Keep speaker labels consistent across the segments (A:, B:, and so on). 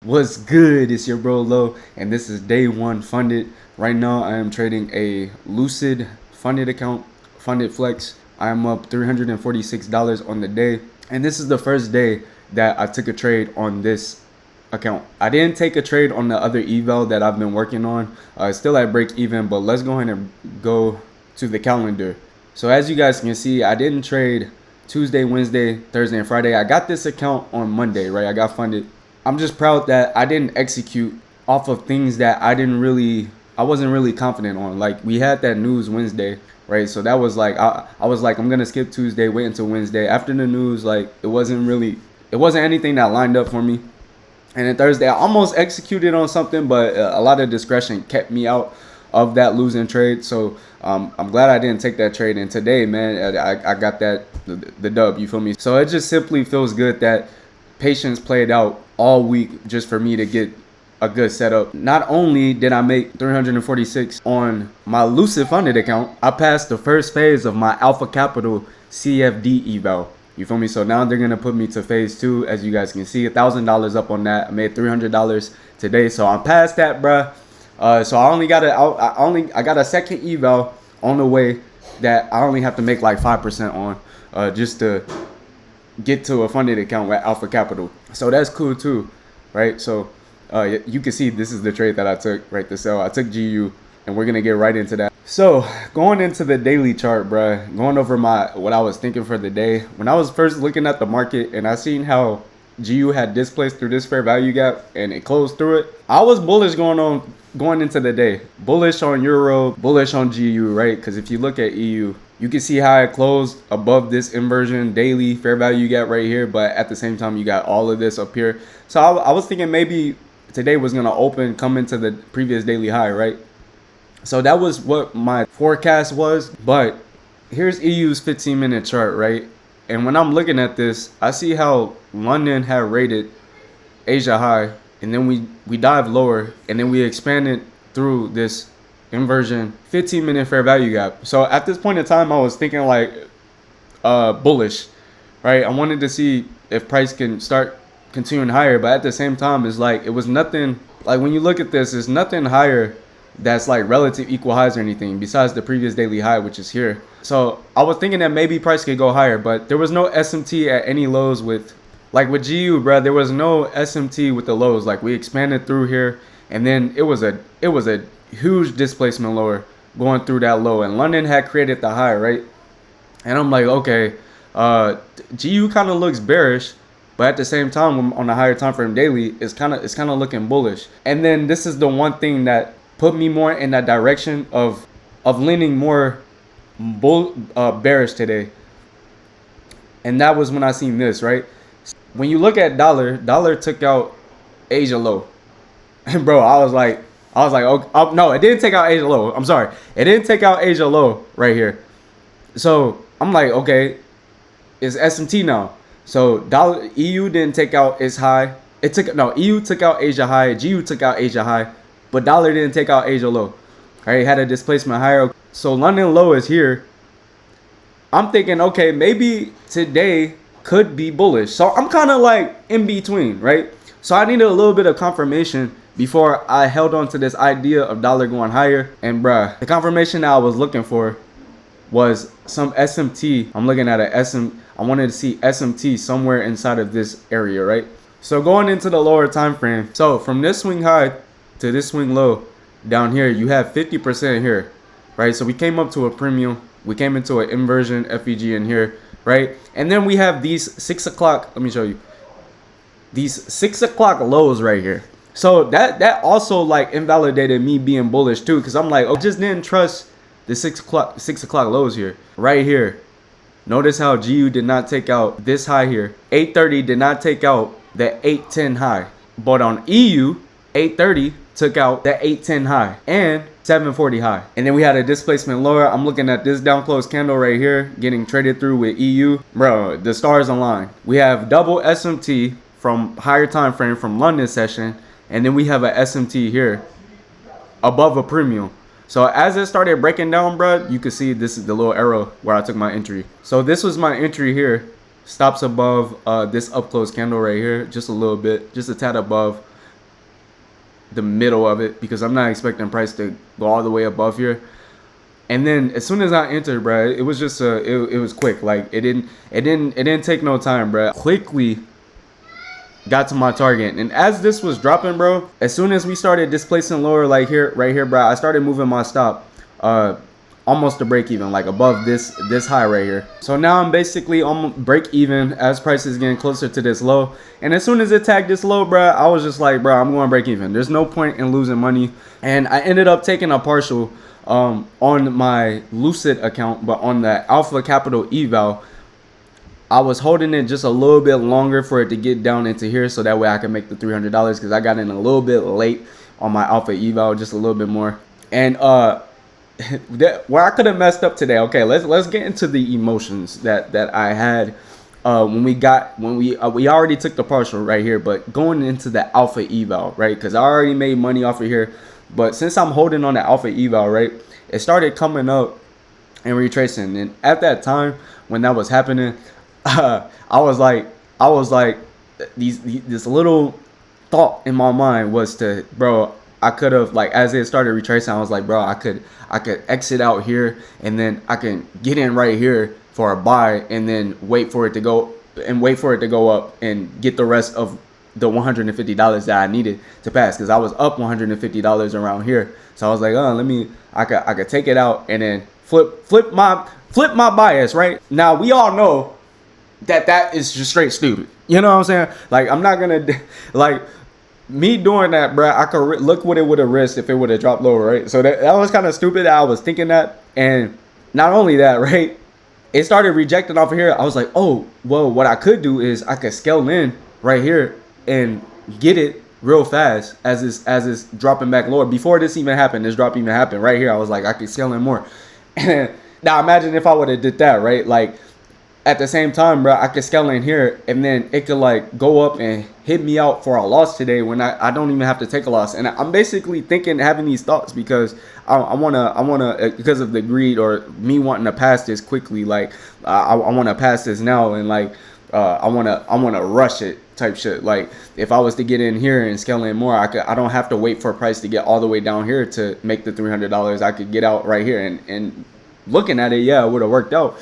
A: What's good? It's your bro Low, and this is day one funded. Right now, I am trading a Lucid funded account, funded flex. I am up $346 on the day, and this is the first day that I took a trade on this account. I didn't take a trade on the other Eval that I've been working on. Still at break even, but let's go ahead and go to the calendar. So as you guys can see, I didn't trade Tuesday, Wednesday, Thursday, and Friday. I got this account on Monday, right? I got funded. I'm just proud that I didn't execute off of things that I wasn't really confident on. Like, we had that news Wednesday, right? So that was like, I was like, I'm gonna skip Tuesday, wait until Wednesday. After the news, like, it wasn't anything that lined up for me. And then Thursday, I almost executed on something, but a lot of discretion kept me out of that losing trade. So I'm glad I didn't take that trade. And today, man, I got the dub, you feel me? So it just simply feels good that patience played out all week just for me to get a good setup. Not only did I make 346 on my Lucid funded account, I passed the first phase of my Alpha Capital CFD eval. You feel me? So now they're gonna put me to phase 2. As you guys can see, $1,000 up on that. I made $300 today, so I'm past that, bruh. So I got a second eval on the way that I only have to make like 5% on, just to get to a funded account with Alpha Capital. So that's cool too, right? So you can see this is the trade that I took, right, to sell. I took GU, and we're gonna get right into that. So going into the daily chart, bruh, going over what I was thinking for the day. When I was first looking at the market and I seen how GU had displaced through this fair value gap and it closed through it, I was bullish going into the day. Bullish on Euro, bullish on GU, right? Because if you look at EU, you can see how it closed above this inversion daily fair value gap right here, but at the same time, you got all of this up here. So I was thinking maybe today was going to come into the previous daily high, right? So that was what my forecast was. But here's EU's 15-minute chart, right? And when I'm looking at this, I see how London had rated Asia high, and then we dive lower, and then we expanded through this inversion 15-minute fair value gap. So at this point in time, I was thinking like bullish, right? I wanted to see if price can start continuing higher, but at the same time, it's like it was nothing. Like, when you look at this, there's nothing higher that's like relative equal highs or anything besides the previous daily high, which is here. So I was thinking that maybe price could go higher, but there was no SMT at any lows with GU, bro. There was no SMT with the lows. Like, we expanded through here, and then it was a huge displacement lower going through that low, and London had created the high, right? And I'm like, okay, GU kind of looks bearish, but at the same time, on the higher time frame daily, it's kind of looking bullish. And then this is the one thing that put me more in that direction of leaning more bearish today, and that was when I seen this, right? When you look at dollar took out Asia low, and bro, I was like, oh no, it didn't take out Asia low. I'm sorry, it didn't take out Asia low right here. So I'm like, okay, it's SMT now. So EU didn't take out its high. EU took out Asia high. GU took out Asia high, but dollar didn't take out Asia low. Right, it had a displacement higher. So London low is here. I'm thinking, okay, maybe today could be bullish. So I'm kind of like in between, right? So I needed a little bit of confirmation before I held on to this idea of dollar going higher. And bruh, the confirmation that I was looking for was some SMT. I'm looking at I wanted to see SMT somewhere inside of this area, right? So going into the lower time frame, so from this swing high to this swing low down here, you have 50% here, right? So we came up to a premium. We came into an inversion FEG in here, right? And then we have these 6 o'clock. Let me show you. These 6 o'clock lows right here. So that also like invalidated me being bullish too, because I'm like, oh, I just didn't trust the 6 o'clock lows here, right here. Notice how GU did not take out this high here. 830 did not take out the 810 high, but on EU, 830 took out the 810 high and 740 high. And then we had a displacement lower. I'm looking at this down close candle right here getting traded through with EU. Bro, the stars align. We have double SMT from higher time frame from London session, and then we have a SMT here above a premium. So as it started breaking down, bro, you can see this is the little arrow where I took my entry. So this was my entry here. Stops above this up close candle right here, just a little bit, just a tad above. the middle of it because I'm not expecting price to go all the way above here. And then as soon as I entered, bro, it was just it was quick. Like it didn't take no time, bro. Quickly got to my target. And as this was dropping, bro, as soon as we started displacing lower, like here, right here, bro, I started moving my stop almost to break even, like above this high right here. So now I'm basically on break even as price is getting closer to this low. And as soon as it tagged this low, bro, I was just like, bro, I'm going to break even. There's no point in losing money. And I ended up taking a partial on my Lucid account, but on the Alpha Capital Eval, I was holding it just a little bit longer for it to get down into here, so that way I can make the $300 because I got in a little bit late on my Alpha Eval, just a little bit more. And where I could have messed up today. Okay, let's get into the emotions that I had when we already took the partial right here, but going into the Alpha Eval, right? Because I already made money off of here, but since I'm holding on the Alpha Eval, right, it started coming up and retracing. And at that time when that was happening, I was like this little thought in my mind was to, bro, I could have, like, as it started retracing, I was like, bro, I could exit out here and then I can get in right here for a buy and then wait for it to go up and get the rest of the $150 that I needed to pass, because I was up $150 around here. So I was like, I could take it out and then flip my bias, right? Now we all know that is just straight stupid. You know what I'm saying? Like, I'm not gonna, like, me doing that, bro, I could look what it would have risked if it would have dropped lower, right? So that was kind of stupid that I was thinking that. And not only that, right, it started rejecting off of here. I was like, oh, well, what I could do is I could scale in right here and get it real fast as it's dropping back lower. Before this even happened, this drop even happened right here, I was like, I could scale in more. And now imagine if I would have did that, right? Like, at the same time, bro, I could scale in here and then it could like go up and hit me out for a loss today when I don't even have to take a loss. And I'm basically having these thoughts because I wanna because of the greed or me wanting to pass this quickly. Like, I want to pass this now, and like I wanna rush it type shit. Like, if I was to get in here and scale in more, I don't have to wait for a price to get all the way down here to make the $300. I could get out right here, and looking at it, yeah, it would have worked out.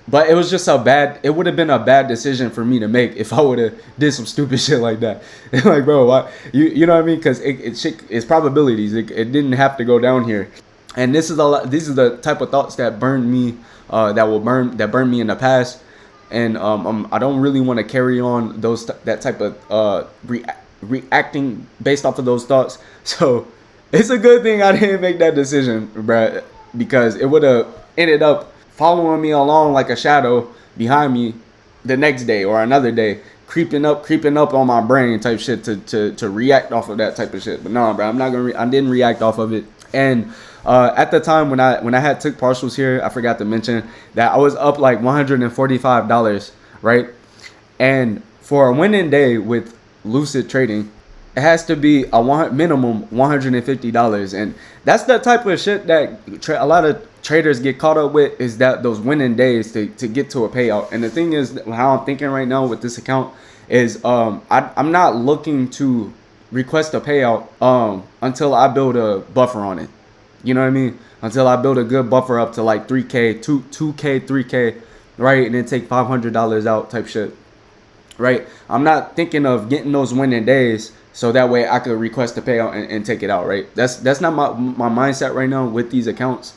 A: But it was just it would have been a bad decision for me to make if I would have did some stupid shit like that. Like, bro, why, you know what I mean? Because it's probabilities. It didn't have to go down here. And these are the type of thoughts that burned me, that burned me in the past. And I don't really want to carry on that type of reacting based off of those thoughts. So it's a good thing I didn't make that decision, bro, because it would have ended up following me along like a shadow behind me the next day or another day, creeping up on my brain type shit to react off of that type of shit. But no, bro, I'm not gonna. I didn't react off of it. And at the time when I had took partials here, I forgot to mention that I was up like $145, right? And for a winning day with Lucid trading, it has to be minimum $150, and that's the type of shit that a lot of traders get caught up with, is that those winning days to get to a payout. And the thing is, how I'm thinking right now with this account is I'm not looking to request a payout until I build a buffer on it. You know what I mean? Until I build a good buffer up to like 3K, 2K, 3K, right? And then take $500 out type shit, right? I'm not thinking of getting those winning days so that way I could request a payout and take it out, right? That's not my mindset right now with these accounts,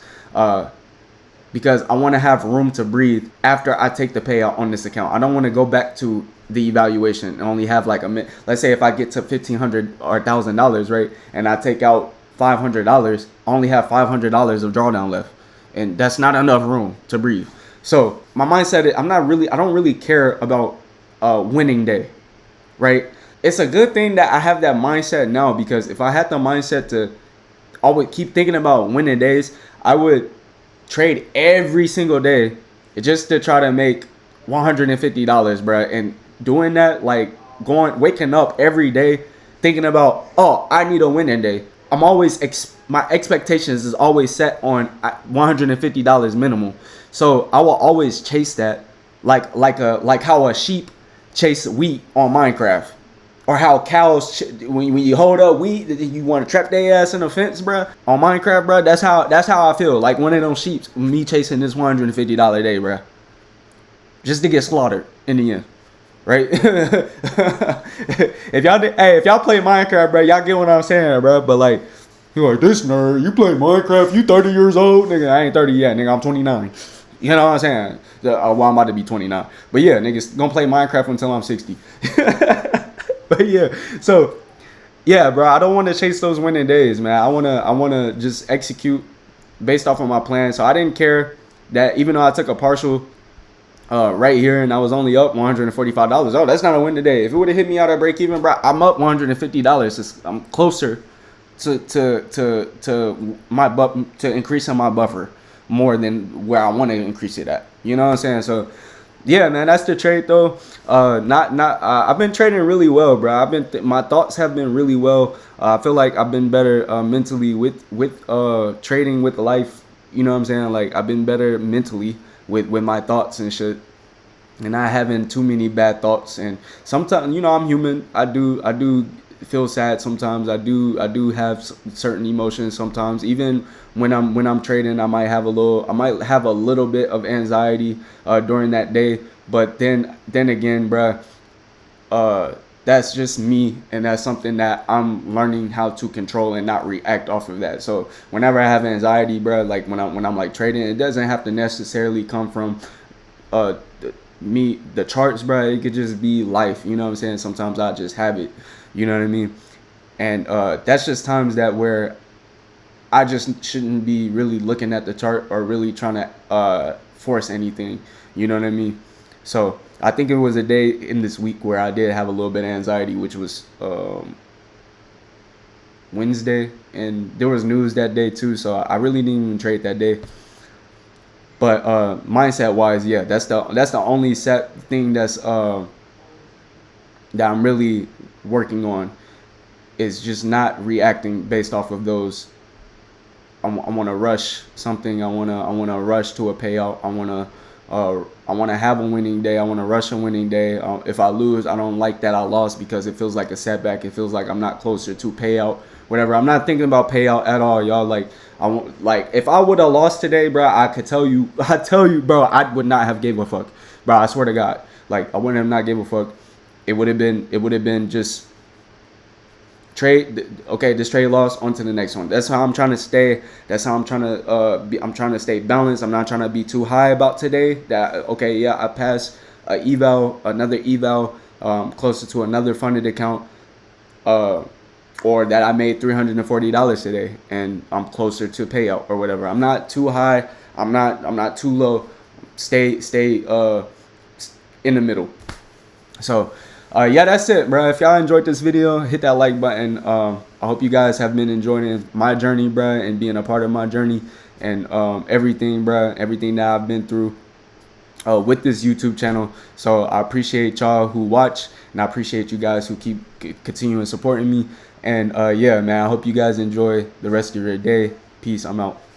A: because I want to have room to breathe after I take the payout on this account. I don't want to go back to the evaluation and only have like let's say if I get to $1,500 or $1,000, right, and I take out $500, I only have $500 of drawdown left, and that's not enough room to breathe. So my mindset is I don't really care about winning day, right? It's a good thing that I have that mindset now, because if I had the mindset to always keep thinking about winning days, I would trade every single day just to try to make $150, bro. And doing that, like waking up every day thinking about, oh, I need a winning day. I'm always my expectations is always set on $150 minimum. So I will always chase that like how a sheep chase wheat on Minecraft. Or how cows, when you hold up wheat, you want to trap their ass in a fence, bro. On Minecraft, bro, that's how I feel. Like one of them sheep, me chasing this $150 day, bro, just to get slaughtered in the end, right? If y'all play Minecraft, bro, y'all get what I'm saying, bro. But like, you're like, this nerd, you play Minecraft, you 30 years old, nigga. I ain't 30 yet, nigga. I'm 29. You know what I'm saying? Well, I'm about to be 29. But yeah, niggas gonna play Minecraft until I'm 60. But yeah, so yeah, bro, I don't want to chase those winning days, man. I wanna just execute based off of my plan. So I didn't care that even though I took a partial right here and I was only up $145. Oh, that's not a win today. If it would have hit me out at break even, bro, I'm up $150. I'm closer to my to increasing my buffer more than where I want to increase it at. You know what I'm saying? So yeah, man, that's the trade though. I've been trading really well, bro. My thoughts have been really well. I feel like I've been better mentally with trading with life. You know what I'm saying? Like I've been better mentally with my thoughts and shit, and not having too many bad thoughts. And sometimes, you know, I'm human. I do feel sad sometimes. I do have certain emotions sometimes. Even when I'm trading, I might have a little bit of anxiety during that day. But then again, bruh, that's just me, and that's something that I'm learning how to control and not react off of that. So whenever I have anxiety, bruh, like when I'm like trading, it doesn't have to necessarily come from the charts, bruh. It could just be life. You know what I'm saying? Sometimes I just have it. You know what I mean? And that's just times that where I just shouldn't be really looking at the chart or really trying to force anything. You know what I mean? So I think it was a day in this week where I did have a little bit of anxiety, which was Wednesday, and there was news that day too. So I really didn't even trade that day. But mindset wise, yeah, that's the only set thing that I'm really working on, is just not reacting based off of those. I want to rush something. I want to rush to a payout. I want to have a winning day. I want to rush a winning day. If I lose, I don't like that I lost, because it feels like a setback. It feels like I'm not closer to payout. Whatever. I'm not thinking about payout at all, y'all. Like if I would have lost today, bro, I tell you, bro, I would not have gave a fuck, bro. I swear to God, like I wouldn't have not gave a fuck. It would have been just trade. Okay, this trade loss, on to the next one. That's how I'm trying to stay. That's how I'm trying to I'm trying to stay balanced. I'm not trying to be too high about today. That okay, yeah, I passed another eval, closer to another funded account, or that I made $340 today, and I'm closer to payout or whatever. I'm not too high. I'm not too low. Stay in the middle. So yeah, that's it, bro. If y'all enjoyed this video, hit that like button. I hope you guys have been enjoying my journey, bro, and being a part of my journey, and everything, bro, everything that I've been through with this YouTube channel. So I appreciate y'all who watch, and I appreciate you guys who keep continuing supporting me. And yeah, man, I hope you guys enjoy the rest of your day. Peace. I'm out.